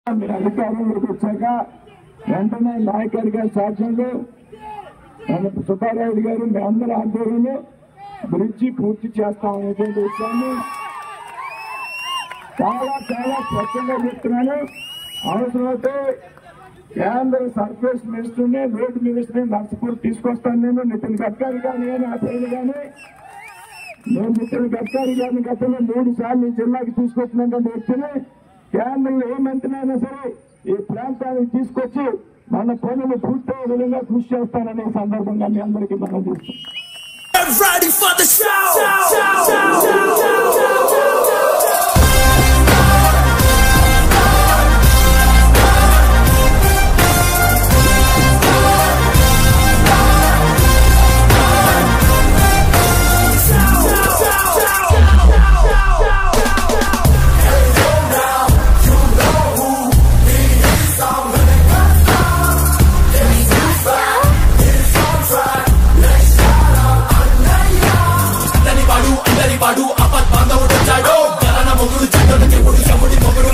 మీరు అధికారంలోకి వచ్చాక వెంటనే నాయకర్ గారి సాక్ష్యంలో సుబ్బారాయుడు గారు మీ అందరి ఆధ్వర్యంలో బ్రిడ్జి పూర్తి చేస్తామనేటువంటి విషయాన్ని చాలా చాలా స్పష్టంగా చెప్తున్నాను. అవసరమైతే కేంద్ర సర్ఫేస్ మినిస్టర్ని రోడ్డు మినిస్టర్ని నర్సపూర్ తీసుకొస్తాను. నేను నితిన్ గడ్కరీ గారిని కానీ అతను కానీ నేను నితిన్ గడ్కరీ గారిని గతంలో 3 సార్లు ఈ జిల్లాకి తీసుకొచ్చినటువంటి వ్యక్తిని కేంద్రంలో ఏ మంత్రి అయినా సరే ఈ ప్రాంతానికి తీసుకొచ్చి మన పనులు పూర్తయ్యే విధంగా కృషి చేస్తాననే సందర్భంగా మీ అందరికీ మనం వాడు అపత్ బాంధవుడు వచ్చాడు గరణ మొగుడు చెడ్డకి ముడి చెముడి మొగుడు